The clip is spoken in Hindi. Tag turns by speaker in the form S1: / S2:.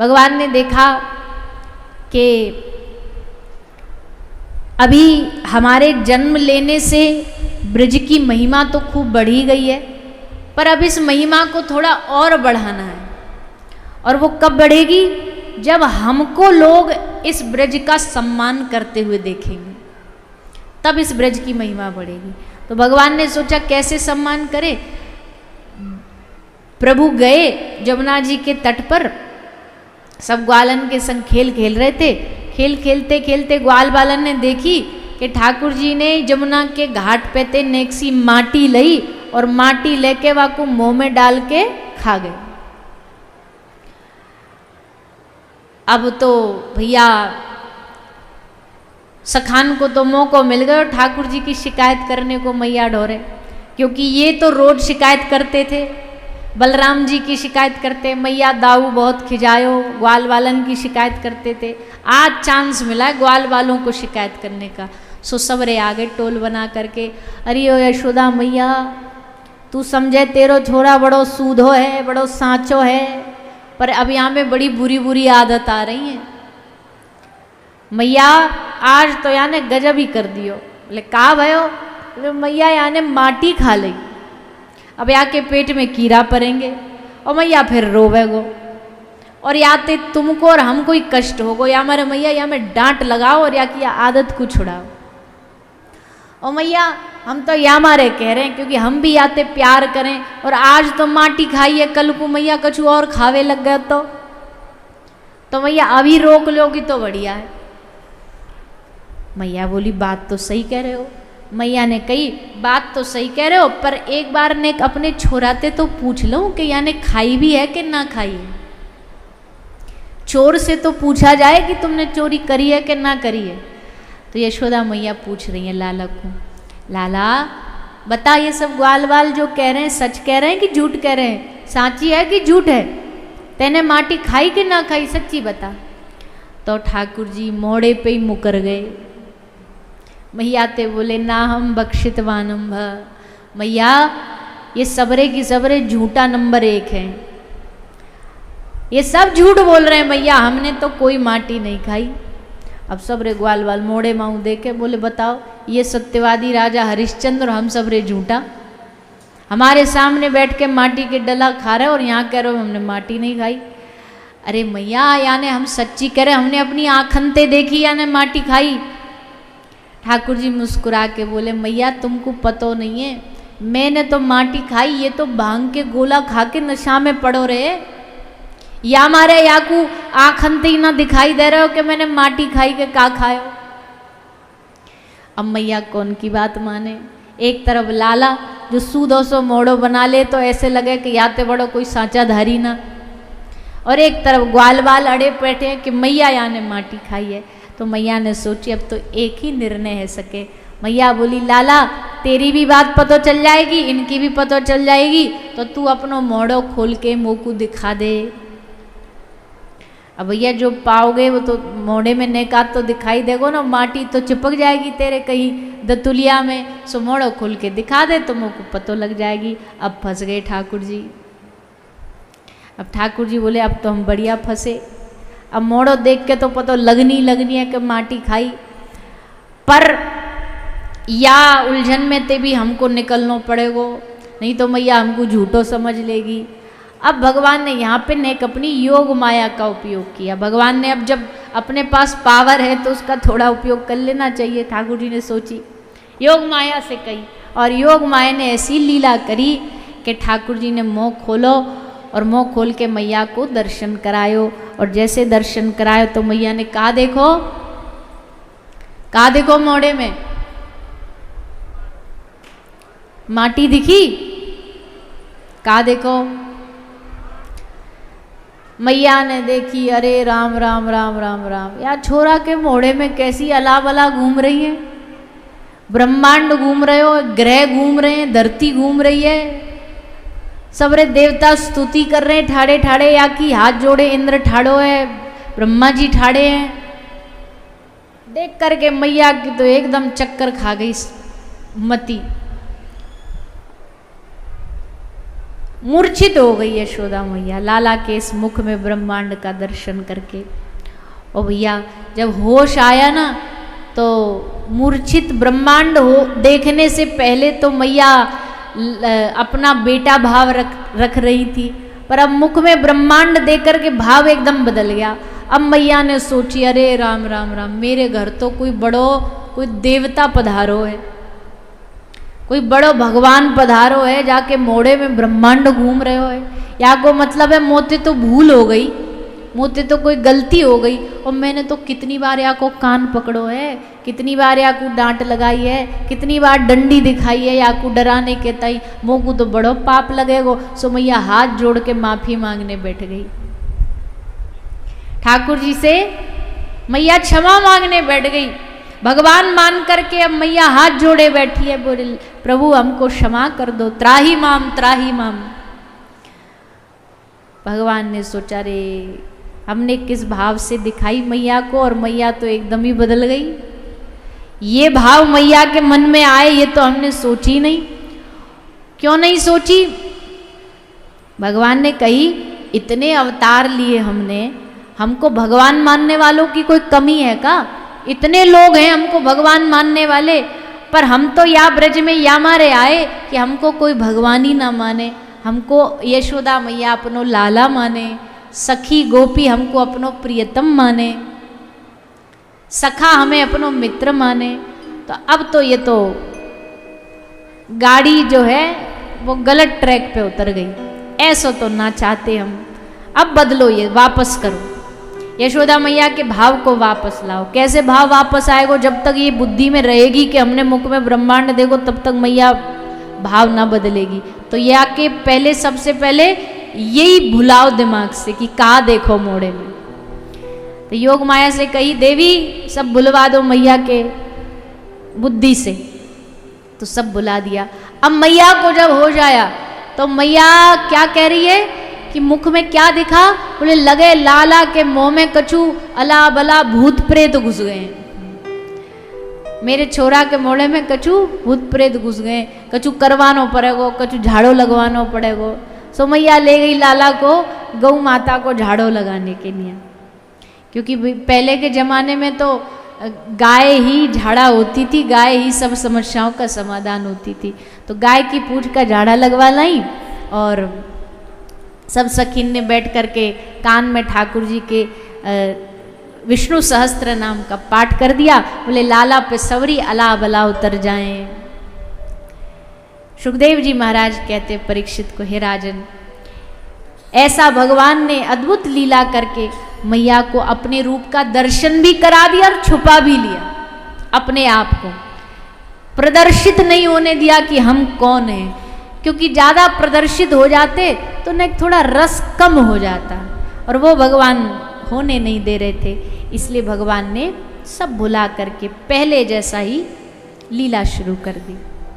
S1: भगवान ने देखा कि अभी हमारे जन्म लेने से ब्रज की महिमा तो खूब बढ़ी गई है, पर अब इस महिमा को थोड़ा और बढ़ाना है। और वो कब बढ़ेगी? जब हमको लोग इस ब्रज का सम्मान करते हुए देखेंगे, तब इस ब्रज की महिमा बढ़ेगी। तो भगवान ने सोचा कैसे सम्मान करे। प्रभु गए जमुना जी के तट पर, सब ग्वालन के संग खेल खेल रहे थे। खेल खेलते खेलते ग्वाल बालन ने देखी कि ठाकुर जी ने जमुना के घाट पे ते नेक्सी माटी लई और माटी लेके वाको मुंह में डाल के खा गए। अब तो भैया सखान को तो मौको मिल गया और ठाकुर जी की शिकायत करने को मैया ढोरे, क्योंकि ये तो रोज शिकायत करते थे। बलराम जी की शिकायत करते, मैया दाऊ बहुत खिजायो, ग्वाल वालन की शिकायत करते थे। आज चांस मिला है ग्वाल वालों को शिकायत करने का। सो सबरे आगे टोल बना करके, अरे ओ यशोदा मैया, तू समझे तेरो छोरा बड़ो सूधो है, बड़ो सांचो है, पर अब यहाँ में बड़ी बुरी बुरी आदत आ रही है। मैया आज तो याने गजब ही कर दियो। बोले का भयो? मैया याने माटी खा ली, अब या के पेट में कीड़ा पड़ेंगे और मैया फिर रोवेगो, और या ते तुमको और हमको ही कष्ट होगो, या हमारे मैया या में डांट लगाओ और या की आदत को छुड़ाओ। और मैया हम तो या मारे कह रहे हैं, क्योंकि हम भी याते प्यार करें, और आज तो माटी खाई है, कल को मैया कछु और खावे लग गए तो मैया अभी रोक लोगी तो बढ़िया है। मैया बोली बात तो सही कह रहे हो। मैया ने कही बात तो सही कह रहे हो, पर एक बार ने अपने छोराते तो पूछ लो कि याने खाई भी है कि ना खाई है। चोर से तो पूछा जाए कि तुमने चोरी करी है कि ना करी है। तो यशोदा मैया पूछ रही है लाला को, लाला बता ये सब ग्वाल वाल जो कह रहे हैं सच कह रहे हैं कि झूठ कह रहे हैं, साची है कि झूठ है, तेने माटी खाई कि ना खाई, सच्ची बता। तो ठाकुर जी मोड़े पे ही मुकर गए। मैया ते बोले ना हम बक्षित वानम भ, मैया ये सबरे की सबरे झूठा नंबर 1 है, ये सब झूठ बोल रहे हैं मैया, हमने तो कोई माटी नहीं खाई। अब सबरे ग्वाल वाल मोड़े माऊ देखे, बोले बताओ ये सत्यवादी राजा हरिश्चंद्र और हम सबरे झूठा, हमारे सामने बैठ के माटी के डला खा रहे और यहाँ कह रहे हो हमने माटी नहीं खाई। अरे मैया याने हम सच्ची कह रहे, हमने अपनी आँखनते देखी याने माटी खाई। ठाकुर जी मुस्कुरा के बोले मैया तुमको पतो नहीं है, मैंने तो माटी खाई, ये तो भांग के गोला खा के नशा में पड़ो रहे, या मारे याकू आँखनते ही ना दिखाई दे रहे हो कि मैंने माटी खाई के का खायो। अब मैया कौन की बात माने। एक तरफ लाला जो 100-200 मोड़ो बना ले तो ऐसे लगे कि याते बड़ो कोई सांचा धारी ना, और एक तरफ ग्वाल बाल अड़े बैठे हैं कि मैया याने माटी खाई है। तो मैया ने सोची अब तो एक ही निर्णय है सके। मैया बोली लाला तेरी भी बात पतो चल जाएगी, इनकी भी पतो चल जाएगी, तो तू अपनो मोड़ो खोल के मुँह को दिखा दे। अब भैया जो पाओगे वो तो मोड़े में नेकात तो दिखाई देगो ना, माटी तो चिपक जाएगी तेरे कहीं दतुलिया में, सो मोड़ो खोल के दिखा दे तो मुँह को पतो लग जाएगी। अब फंस गए ठाकुर जी। अब ठाकुर जी बोले अब तो हम बढ़िया फंसे, अब मोड़ो देख के तो पतो लगनी है कि माटी खाई, पर या उलझन में ते भी हमको निकलना पड़ेगो, नहीं तो मैया हमको झूठो समझ लेगी। अब भगवान ने यहाँ पे नेक अपनी योग माया का उपयोग किया। भगवान ने अब जब अपने पास पावर है तो उसका थोड़ा उपयोग कर लेना चाहिए। ठाकुर जी ने सोची योग माया से कही, और योग माया ने ऐसी लीला करी कि ठाकुर जी ने मुँह खोलो और मुँह खोल के मैया को दर्शन करायो। और जैसे दर्शन करायो तो मैया ने कहा देखो मोड़े में माटी दिखी, कहा देखो। मैया ने देखी, अरे राम राम राम राम राम, यार छोरा के मोड़े में कैसी अला बला घूम रही है, ब्रह्मांड घूम रहे हो, ग्रह घूम रहे हैं, धरती घूम रही है, सबरे देवता स्तुति कर रहे हैं ठाड़े ठाड़े, या कि हाथ जोड़े इंद्र ठाड़ो है, ब्रह्मा जी ठाड़े हैं। देख करके मैया की तो एकदम चक्कर खा गई मती। मूर्छित हो गई यशोदा मैया लाला के इस मुख में ब्रह्मांड का दर्शन करके। और भैया जब होश आया ना तो मूर्छित ब्रह्मांड हो देखने से पहले तो मैया अपना बेटा भाव रख रही थी, पर अब मुख में ब्रह्मांड देख कर के भाव एकदम बदल गया। अब मैया ने सोची अरे राम राम राम, मेरे घर तो कोई देवता पधारो है, कोई बड़ो भगवान पधारो है, जाके मोड़े में ब्रह्मांड घूम रहे हो है। या को मतलब है मोते तो भूल हो गई, मोते तो कोई गलती हो गई, और मैंने तो कितनी बार या को कान पकड़ो है, कितनी बार या को डांट लगाई है, कितनी बार डंडी दिखाई है या को डराने के तई, मोकू तो बड़ो पाप लगेगो। सो मैया हाथ जोड़ के माफी मांगने बैठ गई ठाकुर जी से। मैया क्षमा मांगने बैठ गई, भगवान मान करके अब मैया हाथ जोड़े बैठी है, बोले प्रभु हमको क्षमा कर दो, त्राही माम त्राही माम। भगवान ने सोचा रे हमने किस भाव से दिखाई मैया को, और मैया तो एकदम ही बदल गई। ये भाव मैया के मन में आए ये तो हमने सोची नहीं। क्यों नहीं सोची? भगवान ने कही इतने अवतार लिए हमको भगवान मानने वालों की कोई कमी है का? इतने लोग हैं हमको भगवान मानने वाले, पर हम तो या ब्रज में या मारे आए कि हमको कोई भगवान ही ना माने। हमको यशोदा मैया अपनो लाला माने, सखी गोपी हमको अपनो प्रियतम माने, सखा हमें अपनो मित्र माने। तो अब तो ये तो गाड़ी जो है वो गलत ट्रैक पे उतर गई, ऐसा तो ना चाहते हम। अब बदलो, ये वापस करो, यशोदा मैया के भाव को वापस लाओ। कैसे भाव वापस आएगो? जब तक ये बुद्धि में रहेगी कि हमने मुख में ब्रह्मांड देखो, तब तक मैया भाव ना बदलेगी। तो ये आके पहले सबसे पहले यही भुलाओ दिमाग से कि कहाँ देखो मोड़े में। तो योग माया से कही देवी सब भुलवा दो मैया के बुद्धि से, तो सब बुला दिया। अब मैया को जब हो जाया तो मैया क्या कह रही है कि मुख में क्या दिखा? बोले लगे लाला के मुंह में कछु अला बला भूत प्रेत घुस गए, मेरे छोरा के मोड़े में कछु भूत प्रेत घुस गए, कछु करवानो पड़ेगो, कछु झाड़ो लगवानो पड़ेगो। सो मैया ले गई लाला को गौ माता को झाड़ो लगाने के लिए, क्योंकि पहले के जमाने में तो गाय ही झाड़ा होती थी, गाय ही सब समस्याओं का समाधान होती थी। तो गाय की पूंछ का झाड़ा लगवा लाई, और सब सखीन ने बैठ करके कान में ठाकुर जी के विष्णु सहस्त्र नाम का पाठ कर दिया। बोले लाला पे सवरी अला बला उतर जाएं। सुखदेव जी महाराज कहते परीक्षित को, हे राजन, ऐसा भगवान ने अद्भुत लीला करके मैया को अपने रूप का दर्शन भी करा दिया और छुपा भी लिया, अपने आप को प्रदर्शित नहीं होने दिया कि हम कौन हैं। क्योंकि ज़्यादा प्रदर्शित हो जाते तो न थोड़ा रस कम हो जाता, और वो भगवान होने नहीं दे रहे थे। इसलिए भगवान ने सब भुला करके पहले जैसा ही लीला शुरू कर दी।